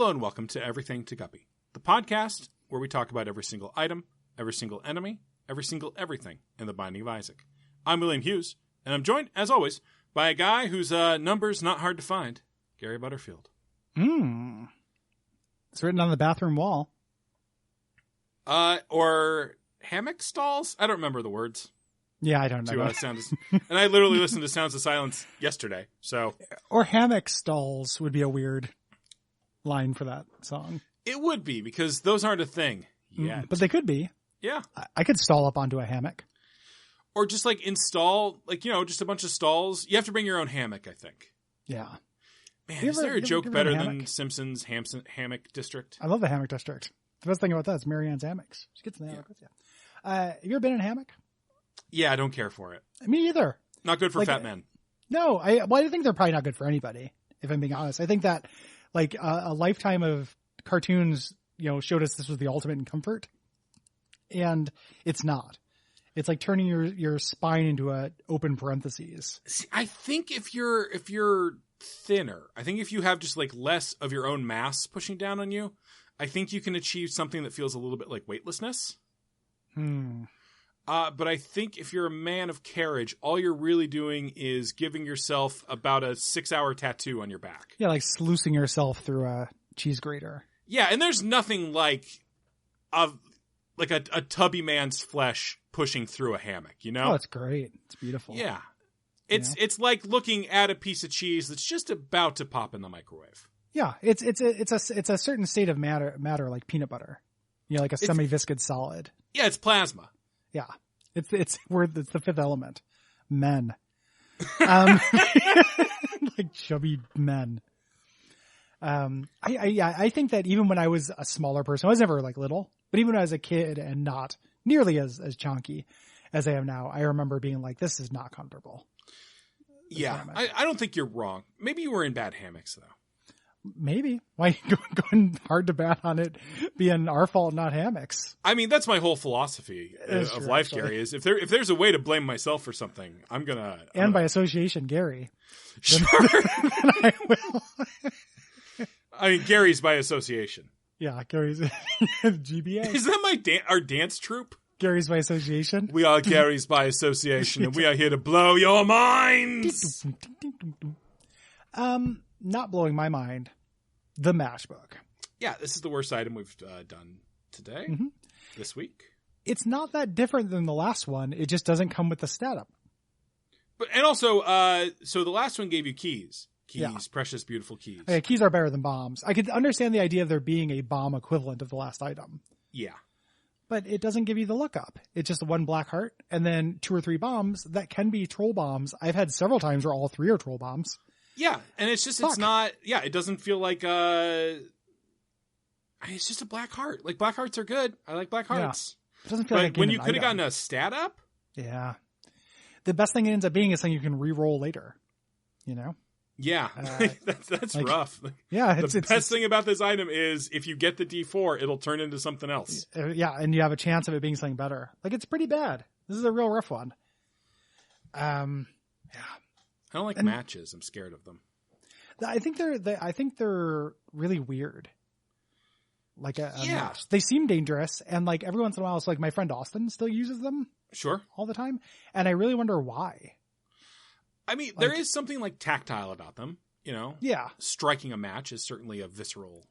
Hello and welcome to Everything To Guppy, the podcast where we talk about every single item, every single enemy, every single everything in the Binding of Isaac. I'm William Hughes, and I'm joined, as always, by a guy whose number's not hard to find, Gary Butterfield. It's written on the bathroom wall. Or hammock stalls? I don't remember the words. Yeah, I don't know. And I literally listened to Sounds of Silence yesterday, so... Or hammock stalls would be a weird line for that song. It would be, because those aren't a thing yet. But they could be. Yeah. I could stall up onto a hammock. Or just, like, install, like, you know, just a bunch of stalls. You have to bring your own hammock, I think. Yeah. Man, is there a joke better than Simpsons Hammock District? I love the Hammock District. The best thing about that is Marianne's hammocks. She gets in the hammock with you. Have you ever been in a hammock? Yeah, I don't care for it. Me either. Not good for fat men. No, I think they're probably not good for anybody, if I'm being honest. I think that, like, a lifetime of cartoons, you know, showed us this was the ultimate in comfort. And it's not. It's like turning your spine into a open parentheses. See, I think if you're thinner, I think if you have just like less of your own mass pushing down on you, I think you can achieve something that feels a little bit like weightlessness. But I think if you're a man of carriage, all you're really doing is giving yourself about a 6-hour tattoo on your back. Yeah, like sluicing yourself through a cheese grater. Yeah, and there's nothing like a tubby man's flesh pushing through a hammock, you know? Oh, it's great. It's beautiful. Yeah. It's like looking at a piece of cheese that's just about to pop in the microwave. Yeah, it's a certain state of matter like peanut butter. You know, like a semi-viscid solid. Yeah, it's plasma. Yeah. It's the fifth element. Men. Like chubby men. I think that even when I was a smaller person, I was never like little, but even when I was a kid and not nearly as chunky as I am now, I remember being like, this is not comfortable. Yeah, I don't think you're wrong. Maybe you were in bad hammocks, though. Maybe. Why going hard to bat on it being our fault, not hammocks? I mean, that's my whole philosophy of life, Gary, is if there's a way to blame myself for something, I'm gonna... by association, Gary. Sure. Then I will. I mean, Gary's by association. Yeah, Gary's GBA. Is that our dance troupe? Gary's by association. We are Gary's by association, and we are here to blow your minds. Not blowing my mind. The matchbook. Yeah, this is the worst item we've done today. This week. It's not that different than the last one. It just doesn't come with the stat up. And also, so the last one gave you keys. Precious, beautiful keys. Okay, keys are better than bombs. I could understand the idea of there being a bomb equivalent of the last item. Yeah. But it doesn't give you the lookup. It's just one black heart and then 2 or 3 bombs that can be troll bombs. I've had several times where all 3 are troll bombs. Yeah, and it's just, it's not, yeah, it doesn't feel like, it's just a black heart. Like, black hearts are good. I like black hearts. Yeah. It doesn't feel like when you could have gotten a stat up? Yeah. The best thing it ends up being is something you can re-roll later. You know? Yeah, that's like, rough. Yeah, the best thing about this item is if you get the D4, it'll turn into something else. Yeah, and you have a chance of it being something better. Like, it's pretty bad. This is a real rough one. Yeah. I don't like matches. I'm scared of them. I think they're really weird. Like a match. They seem dangerous, and like every once in a while, it's like my friend Austin still uses them. Sure. All the time, and I really wonder why. I mean, there is something like tactile about them, you know? Yeah. Striking a match is certainly a visceral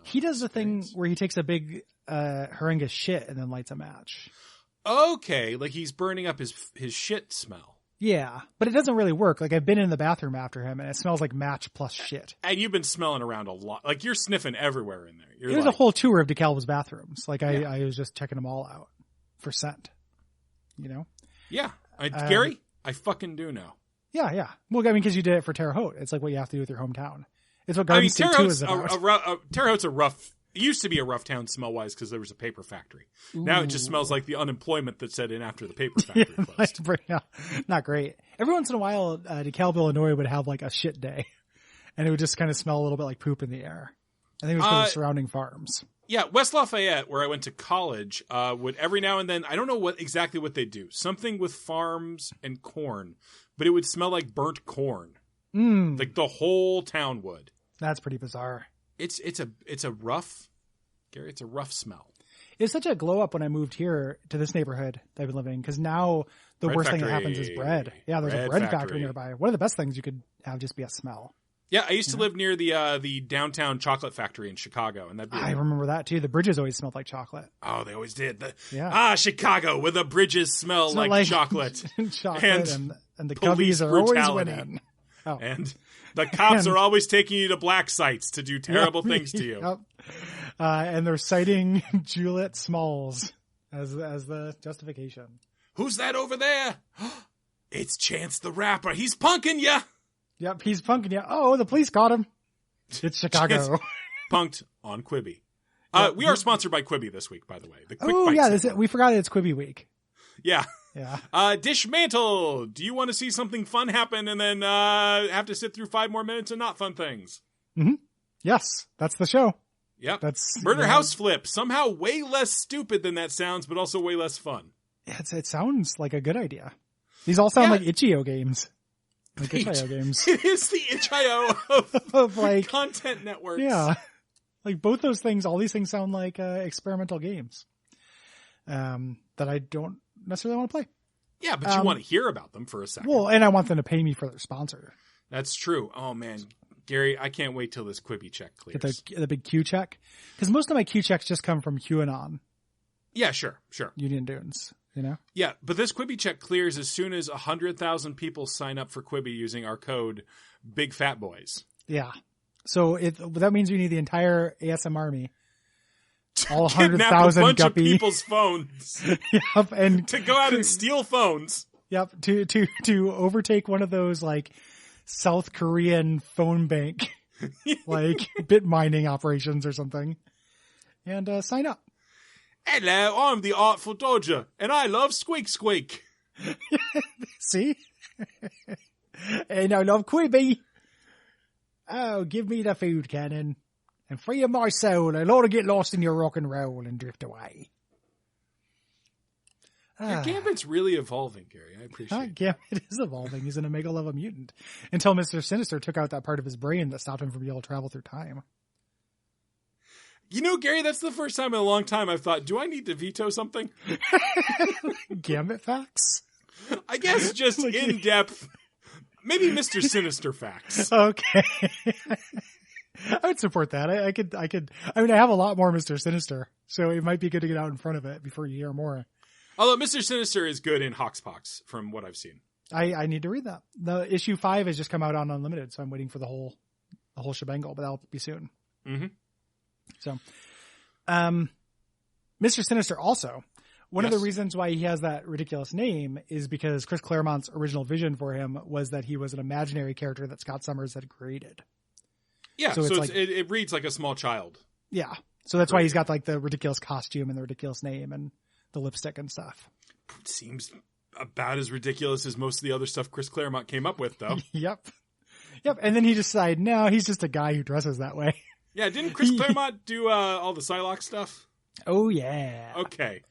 he does the thing where he takes a big horrendous shit and then lights a match. Okay, like he's burning up his shit smell. Yeah, but it doesn't really work. Like, I've been in the bathroom after him, and it smells like match plus shit. And you've been smelling around a lot. Like, you're sniffing everywhere in there. There's a whole tour of DeKalb's bathrooms. Like, I was just checking them all out for scent. You know? Yeah. Gary, I fucking do know. Yeah. Well, I mean, because you did it for Terre Haute. It's like what you have to do with your hometown. It's what Garden State 2 is about. Terre Haute's a rough... It used to be a rough town smell-wise because there was a paper factory. Ooh. Now it just smells like the unemployment that set in after the paper factory closed. Not great. Every once in a while, DeKalb, Illinois would have like a shit day. And it would just kind of smell a little bit like poop in the air. I think it was for the surrounding farms. Yeah, West Lafayette, where I went to college, would every now and then, I don't know exactly what they do, something with farms and corn, but it would smell like burnt corn. Like the whole town would. That's pretty bizarre. It's a rough, Gary, it's a rough smell. It was such a glow up when I moved here to this neighborhood that I've been living, because now the Bread worst thing factory. that happens is bread. Yeah, there's a bread factory nearby. One of the best things you could have just be a smell. Yeah, I used to live near the downtown chocolate factory in Chicago, and I remember that too. The bridges always smelled like chocolate. Oh, they always did. Yeah. Chicago, where the bridges smell like chocolate. chocolate and the guppies are always winning. Oh. And the cops are always taking you to black sites to do terrible things to you. Yep. And they're citing Juliet Smalls as the justification. Who's that over there? It's Chance the Rapper. He's punking ya. Yep, he's punking you. Oh, the police caught him. It's Chicago. Punked on Quibi. We are sponsored by Quibi this week, by the way. The quick bites. We forgot it's Quibi week. Yeah. Yeah. Dishmantle. Do you want to see something fun happen and then have to sit through 5 more minutes of not fun things? Mm-hmm. Yes, that's the show. Yep. That's Murder House Flip. Somehow way less stupid than that sounds, but also way less fun. Yeah, it sounds like a good idea. These all sound like itch.io games. Like itch.io games. It is the itch.io of like content networks. Yeah. Like both those things, all these things sound like experimental games that I don't necessarily want to play. Yeah, but you want to hear about them for a second. Well, and I want them to pay me for their sponsor. That's true. Oh, man. Gary, I can't wait till this Quibi check clears. Get the big Q check. Because most of my Q checks just come from QAnon. Yeah, sure. Union Dunes, you know? Yeah, but this Quibi check clears as soon as 100,000 people sign up for Quibi using our code Big Fat Boys. Yeah. So that means you need the entire ASM army. All kidnap 100,000 a bunch Guppy. of people's phones. Yep, and to go out and steal phones. Yep, to overtake one of those like South Korean phone bank like bit mining operations or something, and sign up. Hello, I'm the Artful Dodger, and I love Squeak Squeak. See, and I love Quibi. Oh, give me the food cannon. And free of my soul, I'll ought to get lost in your rock and roll and drift away. Your Gambit's really evolving, Gary. I appreciate it. Gambit is evolving. He's an Omega level mutant. Until Mr. Sinister took out that part of his brain that stopped him from being able to travel through time. You know, Gary, that's the first time in a long time I've thought, do I need to veto something? Gambit facts? I guess just in-depth, maybe Mr. Sinister facts. Okay. I would support that. I have a lot more Mr. Sinister, so it might be good to get out in front of it before you hear more. Although Mr. Sinister is good in Hoxpox, from what I've seen. I need to read that. The issue 5 has just come out on Unlimited, so I'm waiting for the whole shebangle, but that'll be soon. Mm-hmm. So, Mr. Sinister also, one of the reasons why he has that ridiculous name is because Chris Claremont's original vision for him was that he was an imaginary character that Scott Summers had created. Yeah, so it reads like a small child. Yeah. So that's why he's got like the ridiculous costume and the ridiculous name and the lipstick and stuff. It seems about as ridiculous as most of the other stuff Chris Claremont came up with, though. Yep. And then he decided, no, he's just a guy who dresses that way. Yeah, didn't Chris Claremont do all the Psylocke stuff? Oh, yeah. Okay.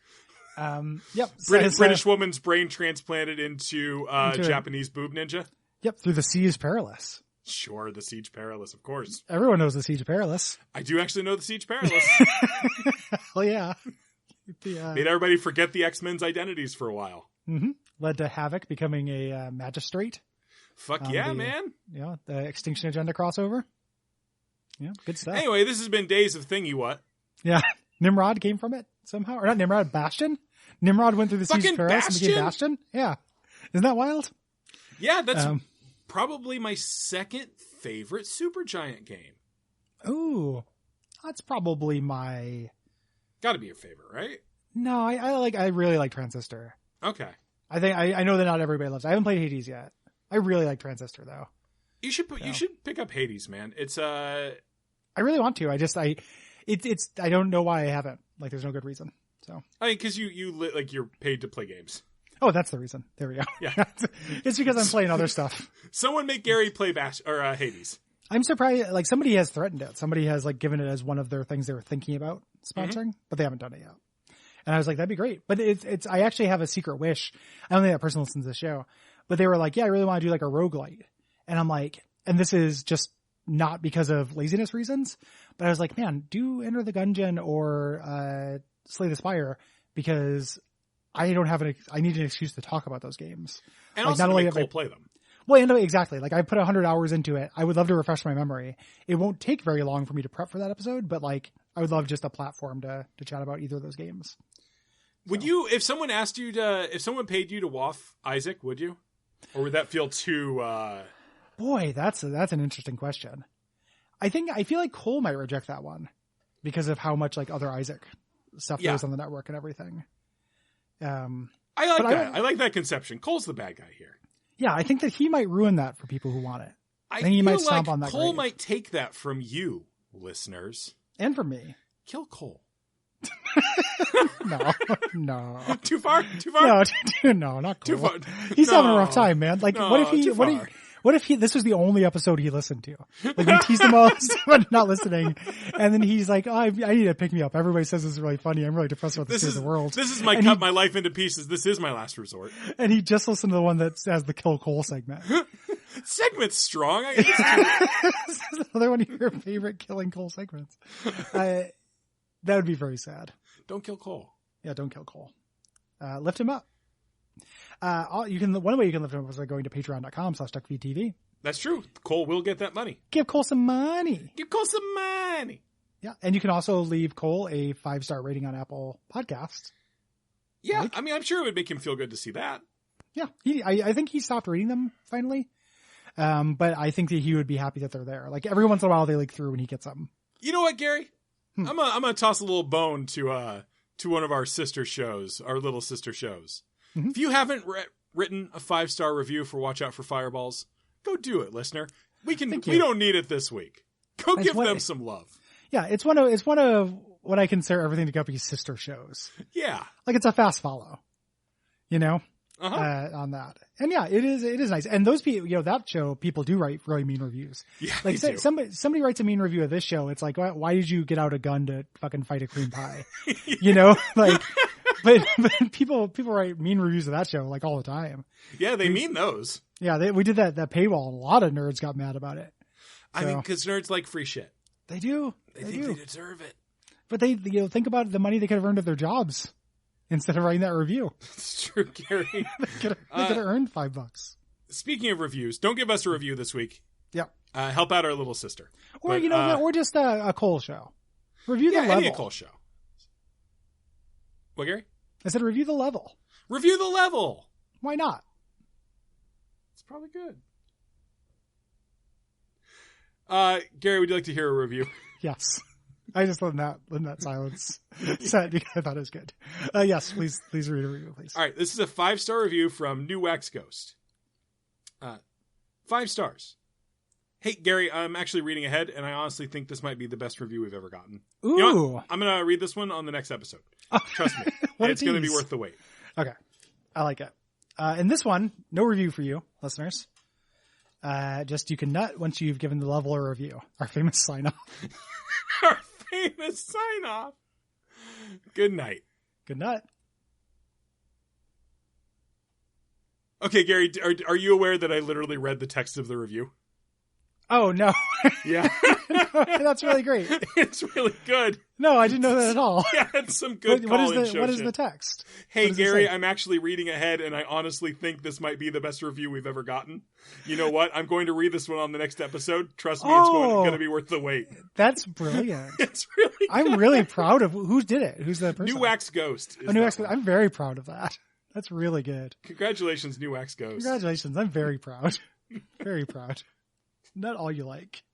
Yep. British woman's brain transplanted into Japanese boob ninja? Yep, through the Siege Perilous. Sure, the Siege Perilous, of course. Everyone knows the Siege Perilous. I do actually know the Siege Perilous. Well, yeah. Made everybody forget the X-Men's identities for a while. Mm-hmm. Led to Havoc becoming a magistrate. Fuck yeah, man. Yeah, the Extinction Agenda crossover. Yeah, good stuff. Anyway, this has been Days of Thingy What. Yeah, Nimrod came from it somehow. Or not Nimrod, Bastion? Nimrod went through the Siege Perilous and became Bastion? Yeah. Isn't that wild? Yeah, that's probably my second favorite Supergiant game. Ooh, that's probably my... Gotta be your favorite, right? No, I really like Transistor. Okay. I know that not everybody loves it. I haven't played Hades yet. I really like Transistor though. You should pick up Hades, man. It's I really want to. I don't know why I haven't. Like, there's no good reason. So I mean, because you're paid to play games. Oh, that's the reason. There we go. Yeah, it's because I'm playing other stuff. Someone make Gary play Hades. I'm surprised. Like, somebody has threatened it. Somebody has like given it as one of their things they were thinking about sponsoring, but they haven't done it yet. And I was like, that'd be great. But it's. I actually have a secret wish. I don't think that person listens to the show, but they were like, yeah, I really want to do like a roguelite. And I'm like, and this is just not because of laziness reasons, but I was like, man, do Enter the Gungeon or Slay the Spire, because I need an excuse to talk about those games. And like, also not only play them. Well, and exactly. Like, I put 100 hours into it. I would love to refresh my memory. It won't take very long for me to prep for that episode, but like, I would love just a platform to chat about either of those games. Would you, if someone paid you to waff Isaac, would you? Or would that feel too, Boy, that's an interesting question. I feel like Cole might reject that one because of how much like other Isaac stuff there is on the network and everything. I like that. I like that conception. Cole's the bad guy here. Yeah, I think that he might ruin that for people who want it. I think he might stomp like on that. Cole grave. might take that from you, listeners, and from me. Kill Cole. No. Too far? No, not Cole. Too far. He's having a rough time, man. Like, No, what if this was the only episode he listened to? Like, we teased him all about not listening, and then he's like, oh, I need to pick me up. Everybody says this is really funny. I'm really depressed about the state of the world. This is my my life into pieces. This is my last resort. And he just listened to the one that has the Kill Cole segment. Segment's strong. This is another one of your favorite Killing Cole segments. That would be very sad. Don't kill Cole. Yeah, don't kill Cole. Lift him up. One way you can lift him up is by going to patreon.com/Duckfeed.tv. That's true. Cole will get that money. Give Cole some money. Yeah. And you can also leave Cole a 5-star rating on Apple Podcasts. Yeah. I mean, I'm sure it would make him feel good to see that. Yeah. I think he stopped reading them finally. But I think that he would be happy that they're there. Like, every once in a while they leak through when he gets them. You know what, Gary? I'm gonna toss a little bone to one of our sister shows, our little sister shows. Mm-hmm. If you haven't written a 5-star review for Watch Out for Fireballs, go do it, listener. We don't need it this week. Go give them some love. Yeah, it's one of what I consider Everything to Guppy's sister shows. Yeah, like, it's a fast follow, you know. Uh-huh. On that. And yeah, it is nice. And those people, that show, people do write really mean reviews. Yeah, like, somebody writes a mean review of this show. It's like, why did you get out a gun to fucking fight a cream pie? Like, but people write mean reviews of that show like all the time. Yeah, they mean those. Yeah, we did that paywall, and a lot of nerds got mad about it. I mean, because nerds like free shit. They do. They think they deserve it. But they think about the money they could have earned at their jobs. Instead of writing that review. It's true, Gary. they could have earned $5. Speaking of reviews, don't give us a review this week. Yeah. Help out our little sister. Or, or just a Cole show. Review the level. Any Cole show. What, Gary? I said review the level. Review the level. Why not? It's probably good. Gary, would you like to hear a review? Yes. I just let that silence set because I thought it was good. Yes, please read a review, please. All right, this is a 5-star review from New Wax Ghost. 5 stars. Hey, Gary, I'm actually reading ahead, and I honestly think this might be the best review we've ever gotten. Ooh. You know what? I'm going to read this one on the next episode. Trust me. It's going to be worth the wait. Okay. I like it. And this one, no review for you, listeners. Just you can nut once you've given the level a review. Our famous sign-off. Our famous sign-off. Good night. Good night. Okay, Gary, are you aware that I literally read the text of the review? Oh, no. Yeah. That's really great. It's really good. No, I didn't know that at all. Yeah, it's some good what call-in is the text? Hey, Gary, I'm actually reading ahead, and I honestly think this might be the best review we've ever gotten. You know what? I'm going to read this one on the next episode. Trust me, it's going to be worth the wait. That's brilliant. It's really good. I'm really proud of who did it. Who's the person? New Wax Ghost. New Wax Ghost. I'm very proud of that. That's really good. Congratulations, New Wax Ghost. Congratulations. I'm very proud. Very proud. Not all you like.